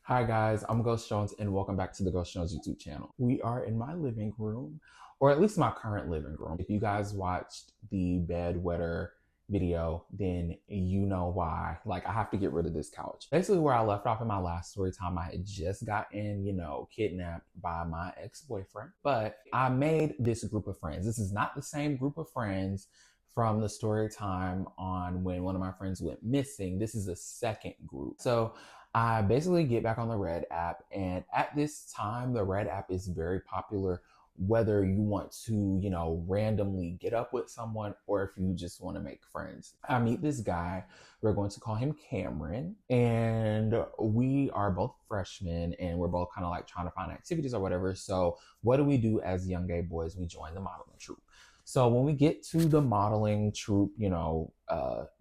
Hi guys, I'm Ghost Jones and welcome back to the Ghost Jones YouTube channel. We are in my living room, or at least my current living room. If you guys watched the bedwetter video, then you know why. Like, I have to get rid of this couch. Basically, where I left off in my last story time, I had just gotten, kidnapped by my ex-boyfriend. But I made this group of friends. This is not the same group of friends from the story time on when one of my friends went missing. This is a second group. So I basically get back on the Red app, and at this time, the Red app is very popular. Whether you want to, randomly get up with someone or if you just want to make friends. I meet this guy, we're going to call him Cameron, and we are both freshmen and we're both kind of like trying to find activities or whatever. So, what do we do as young gay boys? We join the modeling troupe. So when we get to the modeling troupe,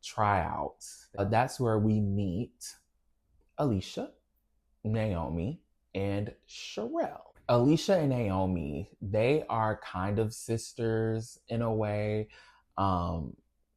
tryouts, that's where we meet Alicia, Naomi, and Sherelle. Alicia and Naomi, they are kind of sisters in a way.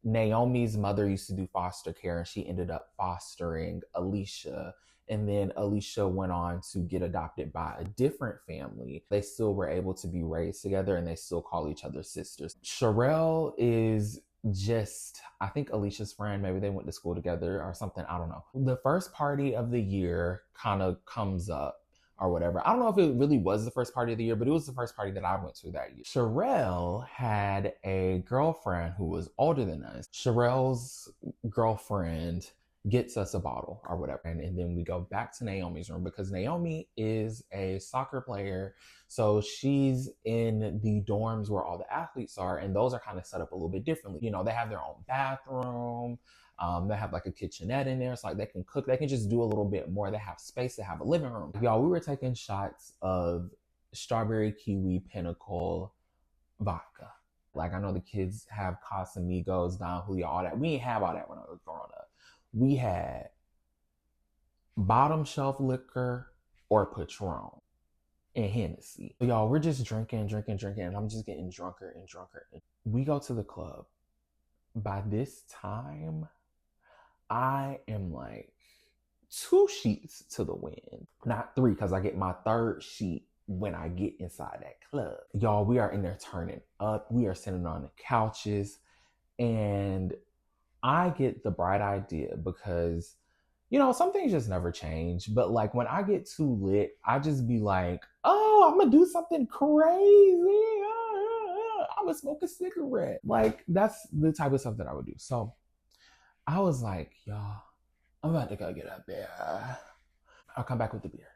Naomi's mother used to do foster care and she ended up fostering Alicia. And then Alicia went on to get adopted by a different family. They still were able to be raised together and they still call each other sisters. Sherelle is just, I think, Alicia's friend. Maybe they went to school together or something. I don't know. The first party of the year kind of comes up or whatever. I don't know if it really was the first party of the year, but it was the first party that I went to that year. Sherelle had a girlfriend who was older than us. Sherelle's girlfriend gets us a bottle or whatever. And then we go back to Naomi's room because Naomi is a soccer player. So she's in the dorms where all the athletes are. And those are kind of set up a little bit differently. They have their own bathroom. They have like a kitchenette in there. So like they can cook. They can just do a little bit more. They have space. They have a living room. Y'all, we were taking shots of strawberry kiwi pinnacle vodka. Like, I know the kids have Casamigos, Don Julio, all that. We didn't have all that when I was growing up. We had bottom shelf liquor or Patron and Hennessy. So y'all, we're just drinking, and I'm just getting drunker and drunker. We go to the club. By this time, I am like 2 sheets to the wind. Not 3, because I get my 3rd sheet when I get inside that club. Y'all, we are in there turning up. We are sitting on the couches, and I get the bright idea because, some things just never change. But like when I get too lit, I just be like, oh, I'm gonna do something crazy. I'm gonna smoke a cigarette. Like, that's the type of stuff that I would do. So I was like, y'all, I'm about to go get a beer. I'll come back with the beer.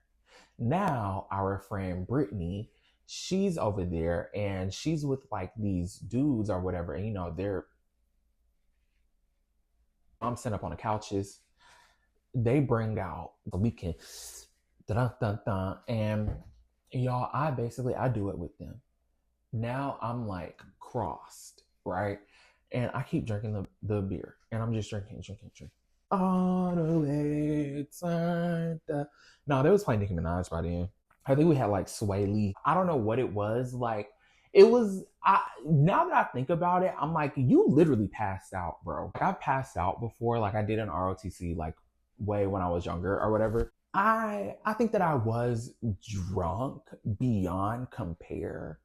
Now our friend Brittany, she's over there and she's with like these dudes or whatever. And I'm sitting up on the couches. They bring out the weekend. And y'all, I do it with them. Now I'm like crossed, right? And I keep drinking the beer. And I'm just drinking. All the way to... No, they was playing Nicki Minaj by then. I think we had like Sway Lee. I don't know what it was. Like, it was, now that I think about it, I'm like, you literally passed out, bro. Like, I've passed out before, like I did an ROTC, like way when I was younger or whatever. I think that I was drunk beyond compare,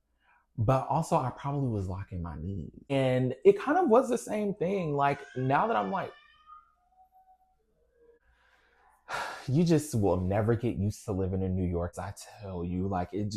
but also I probably was locking my knees. And it kind of was the same thing. Like, now that I'm like, you just will never get used to living in New York. I tell you, like, it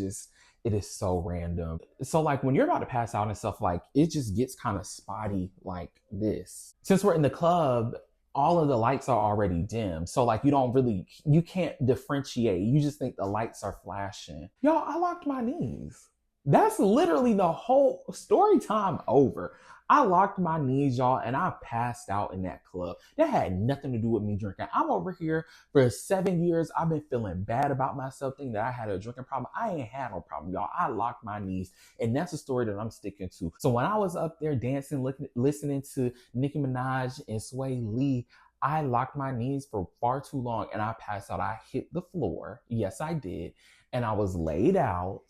is so random. So like when you're about to pass out and stuff, like it just gets kind of spotty like this. Since we're in the club, all of the lights are already dim. So like you can't differentiate. You just think the lights are flashing. Y'all, I locked my knees. That's literally the whole story time over. I locked my knees, y'all, and I passed out in that club. That had nothing to do with me drinking. I'm over here for 7 years. I've been feeling bad about myself, thinking that I had a drinking problem. I ain't had no problem, y'all. I locked my knees, and that's a story that I'm sticking to. So when I was up there dancing, listening to Nicki Minaj and Sway Lee, I locked my knees for far too long, and I passed out. I hit the floor. Yes, I did. And I was laid out,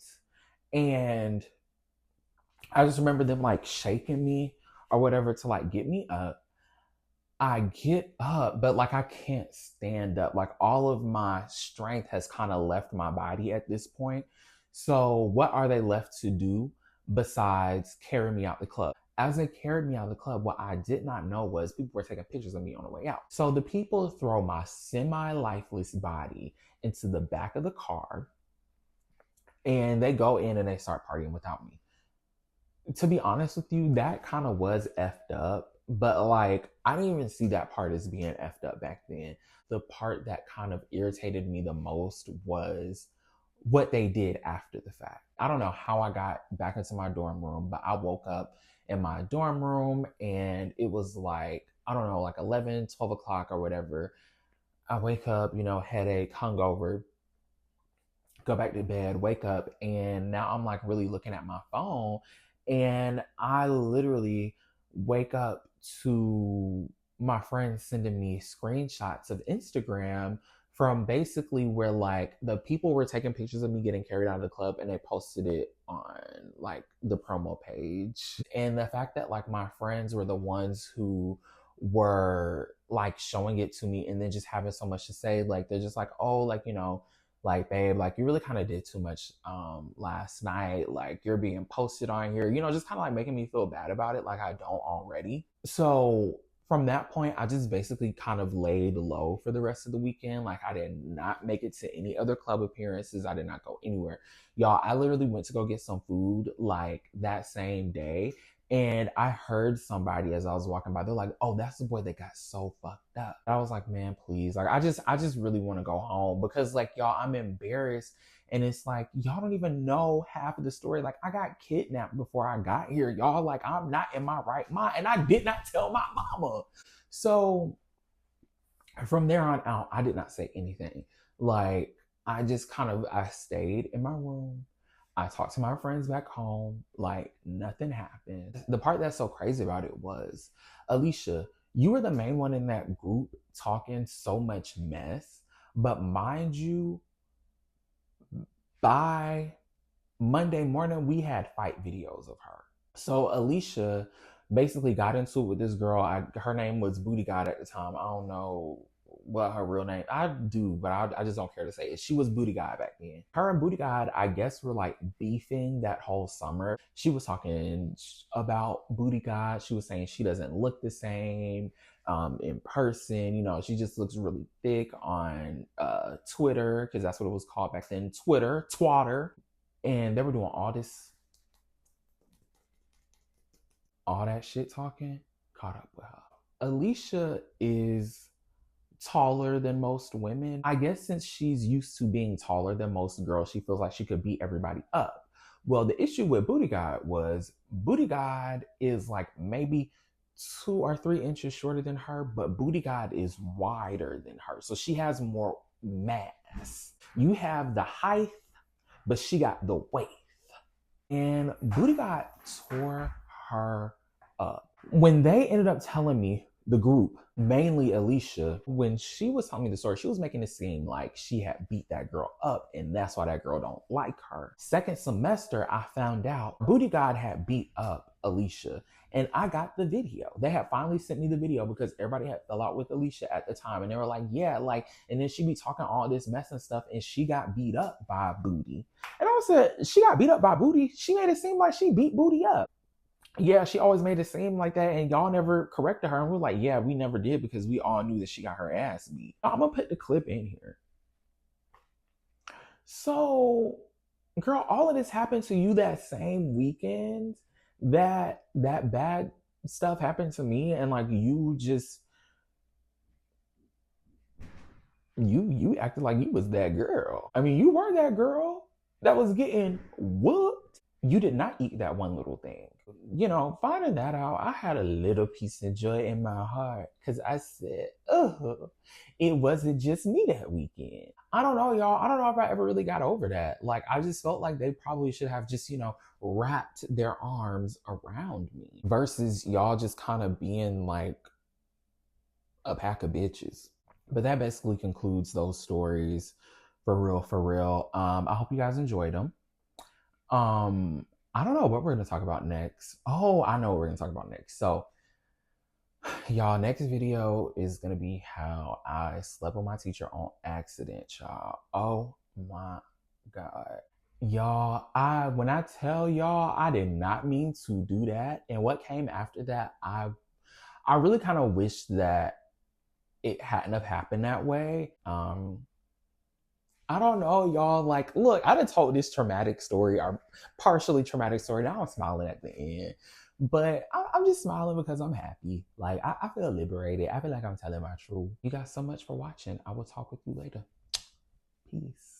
and I just remember them like shaking me or whatever to like get me up. I get up, but like I can't stand up. Like all of my strength has kind of left my body at this point. So what are they left to do besides carry me out the club? As they carried me out of the club, what I did not know was people were taking pictures of me on the way out. So the people throw my semi-lifeless body into the back of the car and they go in and they start partying without me. To be honest with you, that kind of was effed up. But like, I didn't even see that part as being effed up back then. The part that kind of irritated me the most was what they did after the fact. I don't know how I got back into my dorm room, but I woke up in my dorm room and it was like, I don't know, like 11, 12 o'clock or whatever. I wake up, headache, hungover, go back to bed, wake up, and now I'm like really looking at my phone. And I literally wake up to my friends sending me screenshots of Instagram from basically where like the people were taking pictures of me getting carried out of the club and they posted it on like the promo page. And the fact that like my friends were the ones who were like showing it to me and then just having so much to say, like they're just like, oh, like, like, babe, like you really kind of did too much last night. Like you're being posted on here, just kind of like making me feel bad about it, like I don't already. So from that point, I just basically kind of laid low for the rest of the weekend. Like I did not make it to any other club appearances. I did not go anywhere. Y'all, I literally went to go get some food like that same day. And I heard somebody as I was walking by, they're like, oh, that's the boy that got so fucked up. I was like, man, please. Like, I just really want to go home because like, y'all, I'm embarrassed. And it's like, y'all don't even know half of the story. Like I got kidnapped before I got here. Y'all, like I'm not in my right mind. And I did not tell my mama. So from there on out, I did not say anything. Like I just I stayed in my room. I talked to my friends back home, like nothing happened. The part that's so crazy about it was, Alicia, you were the main one in that group talking so much mess. But mind you, by Monday morning, we had fight videos of her. So Alicia basically got into it with this girl. Her name was Booty God at the time. I don't know what her real name. I do, but I just don't care to say it. She was Booty God back then. Her and Booty God, I guess, were like beefing that whole summer. She was talking about Booty God. She was saying she doesn't look the same in person. She just looks really thick on Twitter, because that's what it was called back then. Twitter, twatter. And they were doing all that shit talking. Caught up with her. Alicia is taller than most women. I guess since she's used to being taller than most girls, she feels like she could beat everybody up. Well, the issue with Booty God was Booty God is like maybe 2 or 3 inches shorter than her, but Booty God is wider than her. So she has more mass. You have the height, but she got the weight. And Booty God tore her up. When they ended up telling me, the group, mainly Alicia, when she was telling me the story, she was making it seem like she had beat that girl up and that's why that girl don't like her. Second semester, I found out Booty God had beat up Alicia and I got the video. They had finally sent me the video because everybody had fell out with Alicia at the time and they were like, yeah, like, and then she be talking all this mess and stuff and she got beat up by Booty. And I said, she got beat up by Booty? She made it seem like she beat Booty up. Yeah, she always made it seem like that, and y'all never corrected her. And we're like, yeah, we never did because we all knew that she got her ass beat. I'm gonna put the clip in here. So, girl, all of this happened to you that same weekend that bad stuff happened to me, and like you acted like you was that girl. I mean, you were that girl that was getting whooped. You did not eat that one little thing. Finding that out, I had a little piece of joy in my heart because I said, it wasn't just me that weekend. I don't know, y'all. I don't know if I ever really got over that. Like, I just felt like they probably should have just, wrapped their arms around me versus y'all just kind of being like a pack of bitches. But that basically concludes those stories for real. I hope you guys enjoyed them. I don't know what we're going to talk about next. Oh, I know what we're going to talk about next. So Y'all, next video is gonna be how I slept with my teacher on accident, y'all. Oh my God. Y'all, when I tell y'all I did not mean to do that, and what came after that, I really kind of wish that it hadn't have happened that way. I don't know, y'all. Like, look, I done told this traumatic story or partially traumatic story. Now I'm smiling at the end. But I'm just smiling because I'm happy. Like, I feel liberated. I feel like I'm telling my truth. You guys so much for watching. I will talk with you later. Peace.